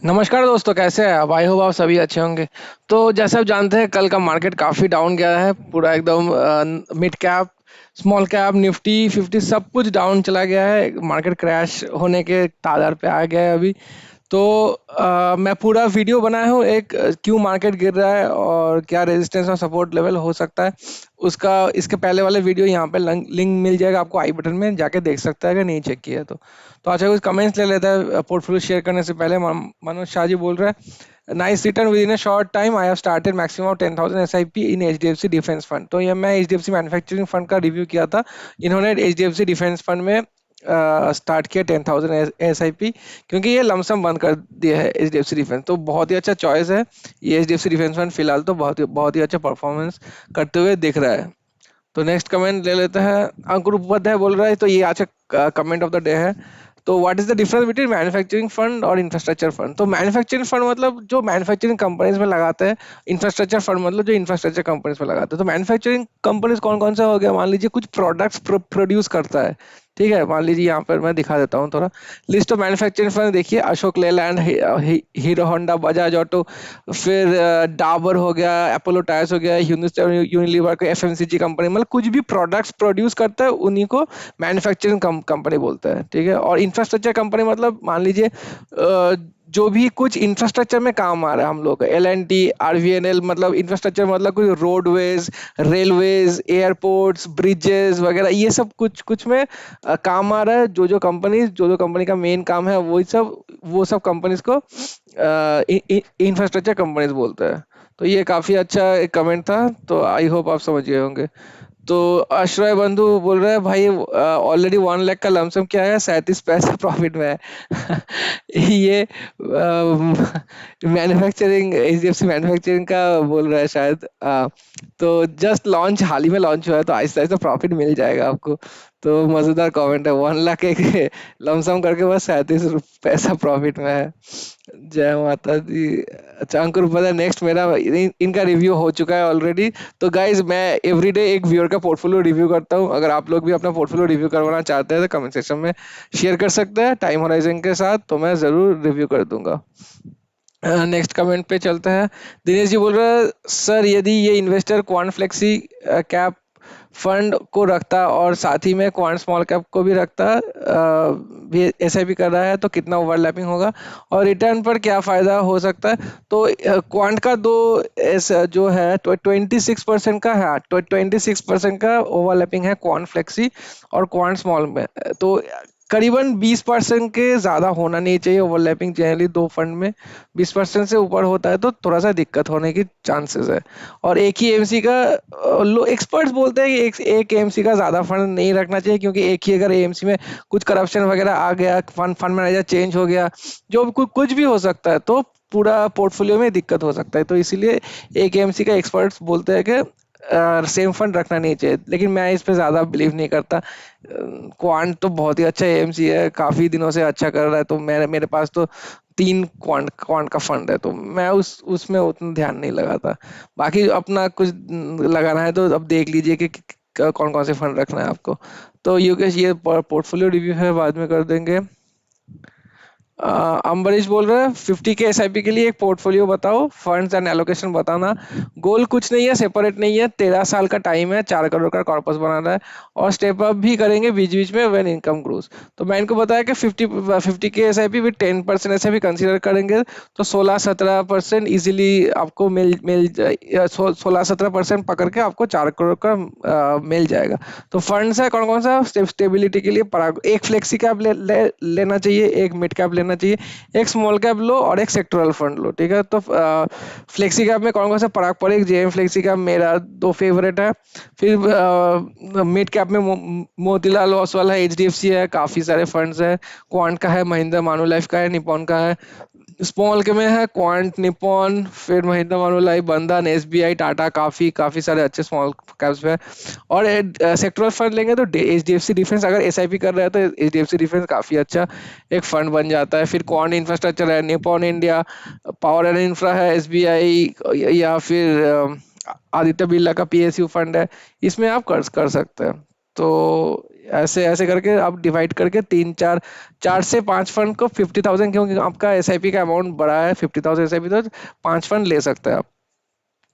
नमस्कार दोस्तों, कैसे हैं आप? आई होप आप सभी अच्छे होंगे। तो जैसे आप जानते हैं, कल का मार्केट काफ़ी डाउन गया है। पूरा एकदम mid cap, small cap, Nifty 50 सब कुछ डाउन चला गया है। मार्केट क्रैश होने के तादार पे आ गया है अभी। तो मैं पूरा वीडियो बनाया हूँ, एक क्यों मार्केट गिर रहा है और क्या रेजिस्टेंस और सपोर्ट लेवल हो सकता है उसका। इसके पहले वाले वीडियो यहाँ पे लिंक मिल जाएगा आपको, आई बटन में जाके देख सकता है अगर नहीं चेक किया तो अच्छा, कुछ कमेंट्स ले लेता है पोर्टफोलियो शेयर करने से पहले। मनोज शाह जी बोल रहे हैं, nice return with in a short time, I have started maximum of 10,000 SIP in HDFC defence fund. तो ये मैं एचडीएफसी मैन्युफैक्चरिंग फंड का रिव्यू किया था। इन्होंने एचडीएफसी डिफेंस फंड में स्टार्ट किया 10,000 एसआईपी, क्योंकि ये लमसम बंद कर दिया है H D F C defence. तो बहुत ही अच्छा चॉइस है ये H D F C defence fund. फिलहाल तो बहुत ही अच्छा परफॉर्मेंस करते हुए दिख रहा है। तो नेक्स्ट कमेंट ले लेते हैं। अंकुर उपाध्याय बोल रहा है, तो ये आज का कमेंट ऑफ द डे है। तो what is the difference between manufacturing fund और इंफ्रास्ट्रक्चर फंड? तो मैन्युफैक्चरिंग फंड मतलब जो मैन्युफैक्चरिंग कंपनीज में लगाते हैं। इंफ्रास्ट्रक्चर फंड मतलब जो इंफ्रास्ट्रक्चर कंपनीज में लगाते हैं। तो मैन्युफैक्चरिंग कंपनीज कौन कौन सा हो गया? मान लीजिए कुछ प्रोडक्ट्स प्रोड्यूस करता है, ठीक है। मान लीजिए यहाँ पर मैं दिखा देता हूँ थोड़ा लिस्ट ऑफ मैन्युफैक्चरिंग फर्म। देखिए, Ashok Leyland, Hero Honda, Bajaj auto, फिर डाबर हो गया, अपोलो टायर्स हो गया, हिंदुस्तान यूनिलीवर का एफएमसीजी कंपनी, मतलब कुछ भी प्रोडक्ट्स प्रोड्यूस करता है उन्हीं को मैन्युफैक्चरिंग कंपनी बोलते हैं, ठीक है। और इंफ्रास्ट्रक्चर कंपनी मतलब मान लीजिए जो भी कुछ इंफ्रास्ट्रक्चर में काम आ रहा है हम लोग का, L&T, RVNL, मतलब इंफ्रास्ट्रक्चर मतलब कोई रोडवेज, रेलवेज, एयरपोर्ट्स, ब्रिजेस वगैरह, ये सब कुछ कुछ में काम आ रहा है। जो जो कंपनी का मेन काम है वो सब कंपनीज को इंफ्रास्ट्रक्चर कंपनीज बोलते हैं। तो ये काफी अच्छा एक कमेंट था, तो आई होप आप समझ गए होंगे। तो अश्रय बंधु बोल रहे हैं, भाई ऑलरेडी 1 लाख का लमसम क्या है, 37 पैसे प्रॉफिट में है। ये मैन्युफैक्चरिंग, एचडीएफसी मैन्युफैक्चरिंग का बोल रहा है शायद। तो जस्ट लॉन्च, हाल ही में लॉन्च हुआ है, तो आहिस्ता आहिस्ता प्रॉफिट मिल जाएगा आपको। तो मजेदार कमेंट है, 1 लाख एक लमसम करके बस 37 पैसा प्रॉफिट में है। जय माता दी। अच्छा, अंकुर पता है, नेक्स्ट मेरा इनका रिव्यू हो चुका है ऑलरेडी। तो गाइज, मैं एवरीडे एक व्यूअर का पोर्टफोलियो रिव्यू करता हूँ। अगर आप लोग भी अपना पोर्टफोलियो रिव्यू करवाना चाहते हैं तो कमेंट सेक्शन में शेयर कर सकते हैं टाइम होराइजन के साथ, तो मैं जरूर रिव्यू कर दूंगा। नेक्स्ट कमेंट पे चलते हैं। दिनेश जी बोल रहे हैं, सर यदि ये investor quant flexi cap fund को रखता और साथ ही में क्वांट स्मॉल कैप को भी रखता, भी एसआईपी कर रहा है, तो कितना ओवरलैपिंग होगा और रिटर्न पर क्या फायदा हो सकता है? तो क्वांट का दो जो है 26% का है, 26% का ओवरलैपिंग है क्वांट फ्लेक्सी और क्वांट स्मॉल में। तो करीबन 20% के ज्यादा होना नहीं चाहिए ओवरलैपिंग, जनरली दो फंड में 20% से ऊपर होता है तो थोड़ा सा दिक्कत होने की चांसेस है। और एक ही एमसी का, लो एक्सपर्ट्स बोलते हैं कि एक एमसी का ज्यादा फंड नहीं रखना चाहिए, क्योंकि एक ही अगर एमसी में कुछ करप्शन वगैरह आ गया, फंड मैनेजर चेंज हो गया, जो भी कुछ भी हो सकता है, तो पूरा पोर्टफोलियो में दिक्कत हो सकता है। तो इसीलिए एक एमसी का एक्सपर्ट्स बोलते हैं कि सेम फंड रखना नहीं चाहिए, लेकिन मैं इस पे ज्यादा बिलीव नहीं करता। क्वांट तो बहुत ही अच्छा एएमसी है, काफी दिनों से अच्छा कर रहा है, तो मेरे पास तो 3 क्वांट का फंड है, तो मैं उसमें उतना ध्यान नहीं लगाता। बाकी अपना कुछ लगाना है तो अब देख लीजिए कि कौन कौन से फंड रखना है आपको। तो योगेश, ये पोर्टफोलियो रिव्यू है, बाद में कर देंगे। अम्बरीश बोल रहे हैं, 50 के एसआईपी के लिए एक पोर्टफोलियो बताओ, फंड्स एंड एलोकेशन बताना। गोल कुछ नहीं है, सेपरेट नहीं है, 13 साल का टाइम है, 4 करोड़ का कॉर्पस बनाना है, और स्टेप अप भी करेंगे बीच बीच में व्हेन इनकम ग्रोस। तो मैं इनको बताया कि 50 के एसआईपी विद 10% ऐसे भी कंसिडर करेंगे तो 16-17% इजीली आपको मिल मिल 16-17% पकड़ के आपको 4 करोड़ का मिल जाएगा। तो फंड्स है कौन कौन सा स्टेबिलिटी के लिए? पराग, एक फ्लेक्सी कैप लेना चाहिए, एक मिड कैप लेना चाहिए, एक स्मॉल कैप लो और एक सेक्टोरल फंड लो, ठीक है। तो फ्लेक्सी कैप में कौन कौन सा? पराग पराग, जेएम फ्लेक्सी कैप मेरा 2 फेवरेट है। फिर मिड कैप में मोतीलाल ओसवाल है, एचडीएफसी है, काफी सारे फंड्स है। क्वांट का है, महिंद्रा मानुलाइफ का है, निपॉन का है। स्मॉल के में है क्वांट, निपॉन, फिर महिंद्रा मानुलाइफ, बंधन, एसबीआई, टाटा, काफी काफी सारे अच्छे स्मॉल कैप्स पे। और सेक्टरल फंड लेंगे तो एचडीएफसी डिफेंस, अगर एसआईपी कर रहे हैं तो एचडीएफसी डिफेंस काफी अच्छा एक फंड बन जाता है। फिर क्वांट इंफ्रास्ट्रक्चर है, Nippon India power and infra है, एसबीआई, या फिर आदित्य बिरला का पीएसयू फंड है, इसमें आप कर कर सकते हैं। तो ऐसे ऐसे करके आप डिवाइड करके तीन चार, 4 से 5 फंड को 50,000, क्योंकि आपका एसआईपी का अमाउंट बड़ा है 50,000 एसआईपी, तो 5 फंड ले सकते हैं आप।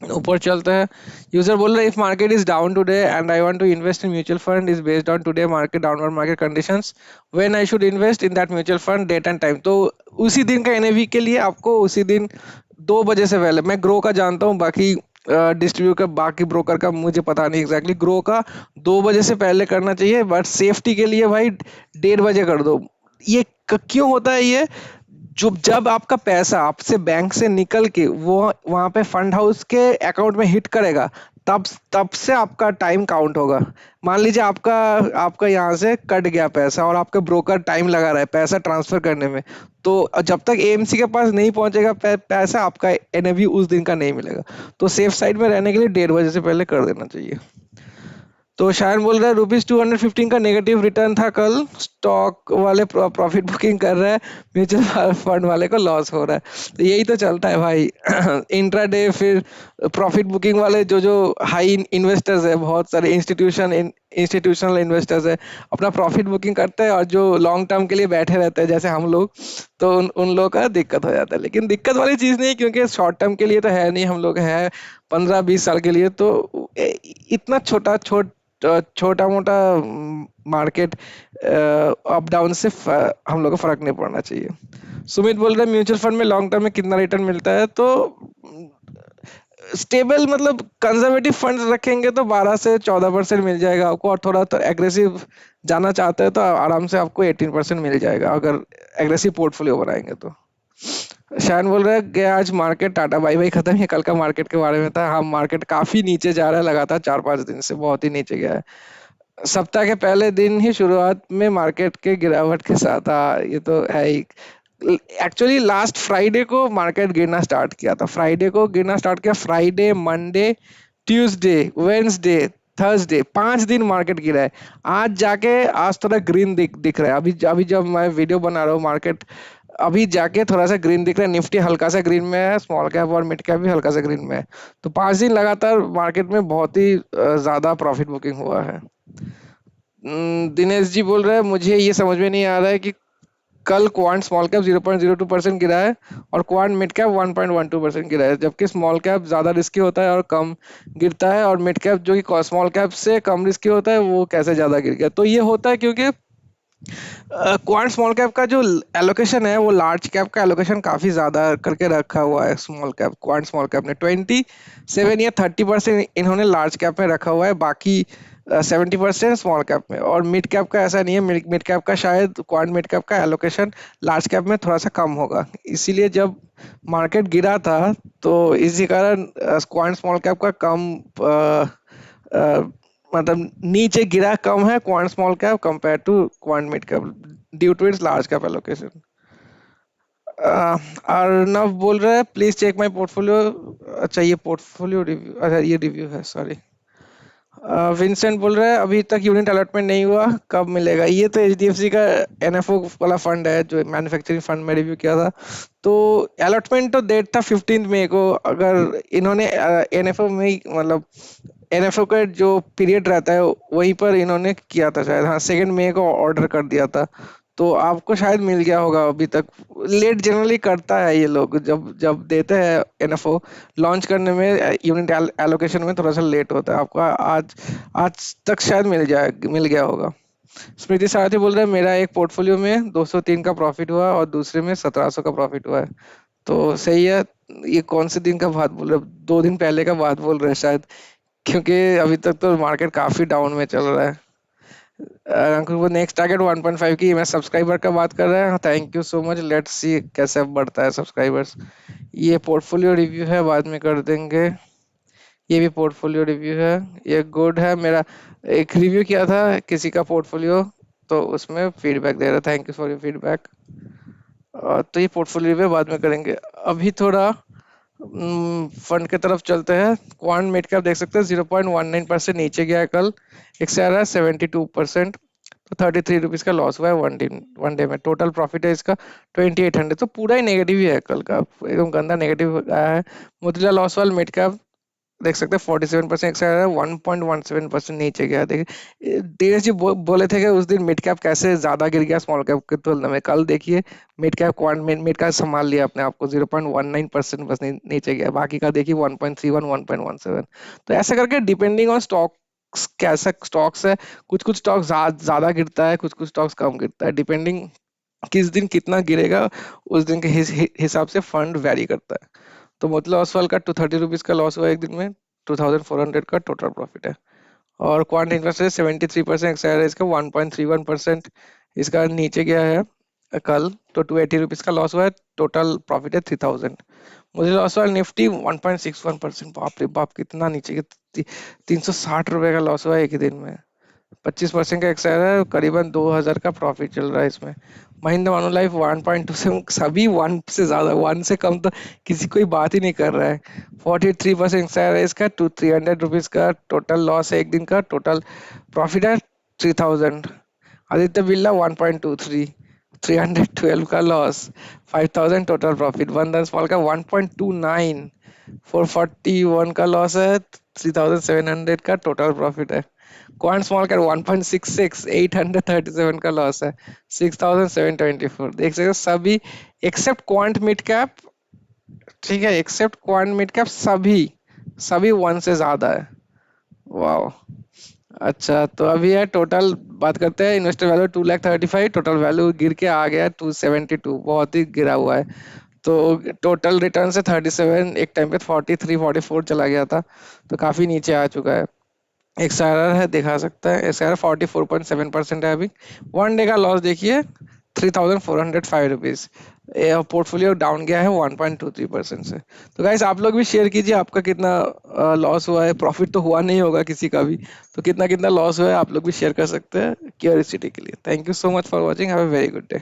ऊपर चलते हैं। यूजर बोल रहे if market is down today and I want to invest in mutual fund is based on today market downward market conditions, when I should invest in that mutual fund, date and time. तो उसी दिन का NAV के लिए आपको उसी दिन 2 बजे से पहले, मैं ग्रो का जानता हूँ, बाकी डिस्ट्रीब्यूटर का, बाकी ब्रोकर का मुझे पता नहीं एग्जैक्टली, ग्रो का 2 बजे से पहले करना चाहिए, बट सेफ्टी के लिए भाई 1:30 बजे कर दो। ये क्यों होता है ये? जो जब आपका पैसा आपसे बैंक से निकल के वो वहां पे फंड हाउस के अकाउंट में हिट करेगा, तब तब से आपका टाइम काउंट होगा। मान लीजिए आपका आपका यहाँ से कट गया पैसा और आपका ब्रोकर टाइम लगा रहा है पैसा ट्रांसफर करने में, तो जब तक एएमसी के पास नहीं पहुंचेगा पैसा, आपका एनएवी उस दिन का नहीं मिलेगा। तो सेफ साइड में रहने के लिए 1:30 बजे से पहले कर देना चाहिए। तो शायन बोल रहा है ₹215 का नेगेटिव रिटर्न था कल, स्टॉक वाले प्रॉफिट बुकिंग कर रहे हैं, म्यूचुअल फंड वाले को लॉस हो रहा है। तो यही तो चलता है भाई। इंट्राडे फिर प्रॉफिट बुकिंग वाले जो जो हाई इन्वेस्टर्स है, बहुत सारे इंस्टीट्यूशनल इन्वेस्टर्स है, अपना प्रॉफिट बुकिंग करते हैं, और जो लॉन्ग टर्म के लिए बैठे रहते हैं जैसे हम लोग, तो उन लोगों का दिक्कत हो जाता है। लेकिन दिक्कत वाली चीज़ नहीं, क्योंकि शॉर्ट टर्म के लिए तो है नहीं, हम लोग है 15-20 साल के लिए, तो इतना छोटा मोटा मार्केट अप डाउन से हम लोग को फर्क नहीं पड़ना चाहिए। सुमित बोल रहे हैं म्यूचुअल फंड में लॉन्ग टर्म में कितना रिटर्न मिलता है? तो स्टेबल मतलब कंजर्वेटिव फंड रखेंगे तो 12 से 14% मिल जाएगा आपको, और थोड़ा तो एग्रेसिव जाना चाहते हैं तो आराम से आपको 18% मिल जाएगा, अगर एग्रेसिव पोर्टफोलियो बनाएंगे तो। शायन बोल रहे हैं कि आज मार्केट टाटा बाई बाई खत्म है, कल का मार्केट के बारे में था। हाँ, मार्केट काफी नीचे जा रहा है लगातार, 4-5 दिन से बहुत ही नीचे गया है। सप्ताह के पहले दिन ही शुरुआत में मार्केट के गिरावट के साथ, ये तो है ही। एक्चुअली लास्ट फ्राइडे को मार्केट गिरना स्टार्ट किया था, फ्राइडे को गिरना स्टार्ट किया, Friday, Monday, Tuesday, Wednesday, Thursday, 5 दिन मार्केट गिरा है। आज जाके आज थोड़ा ग्रीन दिख रहा है। अभी अभी जब मैं वीडियो बना रहा हूँ, मार्केट अभी जाके थोड़ा सा ग्रीन दिख रहा है। निफ्टी हल्का सा ग्रीन में है, स्मॉल कैप और मिड कैप भी हल्का सा ग्रीन में है। तो 5 दिन लगातार मार्केट में बहुत ही ज्यादा प्रॉफिट बुकिंग हुआ है। दिनेश जी बोल रहे हैं मुझे ये समझ में नहीं आ रहा है कि कल क्वांट स्मॉल कैप 0.02% गिरा है और क्वांट मिड कैप 1.12% गिरा है, जबकि स्मॉल कैप ज्यादा रिस्की होता है और कम गिरता है, और मिड कैप जो कि स्मॉल कैप से कम रिस्की होता है वो कैसे ज्यादा गिर गया? तो ये होता है क्योंकि क्वांट स्मॉल कैप का जो एलोकेशन है वो लार्ज कैप का एलोकेशन काफी ज्यादा करके रखा हुआ है। Small cap, quant small cap ने 27 या 30% इन्होंने लार्ज कैप में रखा हुआ है, बाकी 70% स्मॉल कैप में। और मिड कैप का ऐसा नहीं है, मिड कैप का शायद क्वांट मिड कैप का एलोकेशन लार्ज कैप में थोड़ा सा कम होगा। इसीलिए जब मार्केट गिरा था तो इसी कारण क्वांट स्मॉल कैप का कम अ, मतलब नीचे गिरा कम है Quant small cap compare to Quant mid cap, due to its large cap allocation. Arnav बोल रहे हैं प्लीज चेक माय पोर्टफोलियो। अच्छा, ये पोर्टफोलियो रिव्यू, अच्छा ये रिव्यू है, सॉरी। विंसेंट बोल रहे हैं अभी तक यूनिट अलॉटमेंट नहीं हुआ, कब मिलेगा? ये तो एचडीएफसी का एनएफओ वाला फंड है जो मैन्युफैक्चरिंग फंड में रिव्यू किया था। तो अलॉटमेंट तो डेट था 15 मई को, अगर इन्होंने एनएफओ में ही मतलब एनएफओ का जो पीरियड रहता है वहीं पर इन्होंने किया था शायद, हाँ 2 मई को ऑर्डर कर दिया था, तो आपको शायद मिल गया होगा अभी तक। लेट जनरली करता है ये लोग, जब जब देते हैं एनएफओ लॉन्च करने में, यूनिट एलोकेशन में थोड़ा सा लेट होता है। आपका आज आज तक शायद मिल गया होगा। स्मृति सारथी बोल रहे हैं मेरा एक पोर्टफोलियो में 203 का प्रॉफिट हुआ और दूसरे में 1700 का प्रॉफिट हुआ है। तो सही है। ये कौन से दिन का बात बोल रहे हैं? 2 दिन पहले का बात बोल रहे हैं शायद, क्योंकि अभी तक तो मार्केट काफी डाउन में चल रहा है। अंकुर वो नेक्स्ट टारगेट 1.5 की, मैं सब्सक्राइबर का बात कर रहा है। Thank you so much, let's see कैसे अब बढ़ता है सब्सक्राइबर्स। ये पोर्टफोलियो रिव्यू है, बाद में कर देंगे। ये भी पोर्टफोलियो रिव्यू है, ये गुड है। मेरा एक रिव्यू किया था किसी का पोर्टफोलियो, तो उसमें फीडबैक दे रहा। Thank you for your feedback. तो ये पोर्टफोलियो रिव्यू बाद में करेंगे। अभी थोड़ा फंड की तरफ चलते हैं। क्वांट मिड कैप देख सकते हैं 0.19% नीचे गया है कल, एक से आ रहा है 72%। तो 33 रुपीज का लॉस हुआ है वन डे में। टोटल प्रॉफिट है इसका 2800, तो पूरा ही नेगेटिव ही है कल का, एकदम गंदा नेगेटिव आया है। मोतीलाल ओसवाल मिड कैप देख सकते हैं 47% एक्सआईआर है, 1.17% नीचे गया। देखिए धीरज जी बोले थे कि उस दिन मिड कैप कैसे ज्यादा गिर गया स्मॉल कैप की तुलना में, कल देखिए mid cap quant mid cap संभाल लिया अपने आप को, 0.19% बस नीचे गया, बाकी का देखिए 1.31 1.17। तो ऐसा करके डिपेंडिंग ऑन स्टॉक, कैसा स्टॉक्स है, कुछ कुछ स्टॉक ज्यादा गिरता है, कुछ कुछ स्टॉक्स कम गिरता है, डिपेंडिंग किस दिन कितना गिरेगा उस दिन के हिसाब से फंड वैरी करता है। तो मतलब oswal का 230 रुपीज का लॉस हुआ एक दिन में, 2400 का टोटल प्रॉफिट है। और क्वांट इन्वेस्टर 73%, एक्साइड इसका 1.31%, इसका नीचे गया है कल, तो 280 रुपीज का लॉस हुआ है, टोटल प्रॉफिट है 3000। मुझे लॉस हुआ निफ्टी 1.61%, बाप रे बाप कितना नीचे गया, 360 रुपए का लॉस हुआ एक ही दिन में। 25% का एक्सआईआर है, करीबन 2000 का प्रॉफिट चल रहा है इसमें। महिंद्रा मानुलाइफ 1.2 से, सभी वन से ज्यादा, वन से कम तो किसी कोई बात ही नहीं कर रहा है। 43% एक्सआईआर है इसका, 300 रुपीज का टोटल लॉस है एक दिन का, टोटल प्रॉफिट है 3000। आदित्य बिरला 1.23, 312 का लॉस, 5000 टोटल प्रॉफिट। बंधन स्मॉल का 1.29, 441 का लॉस है, 3700 का टोटल प्रॉफिट है। क्वांट स्मॉल कैप 1.66, 837 का लॉस है, 6724। देख सकते हो सभी एक्सेप्ट क्वांट मिड कैप, ठीक है, एक्सेप्ट क्वांट मिड कैप, सभी सभी वन से ज्यादा है। वाह। अच्छा तो अभी है टोटल, बात करते हैं इन्वेस्टर वैल्यू 2,35,000, टोटल वैल्यू गिर के आ गया 272, बहुत ही गिरा हुआ है। तो टोटल रिटर्न से 37, एक टाइम पे 43 44 चला गया था, तो काफी नीचे आ चुका है। एक्सआरआर है, दिखा सकता है एक्सआरआर 44.7% है अभी। वन डे का लॉस देखिए 3405 रुपीज। पोर्टफोलियो डाउन गया है 1.23% से। तो गाइस आप लोग भी शेयर कीजिए आपका कितना लॉस हुआ है, प्रॉफिट तो हुआ नहीं होगा किसी का भी, तो कितना कितना लॉस हुआ है आप लोग भी शेयर कर सकते हैं क्यूरियोसिटी के लिए। Thank you so much for watching, have a very good day.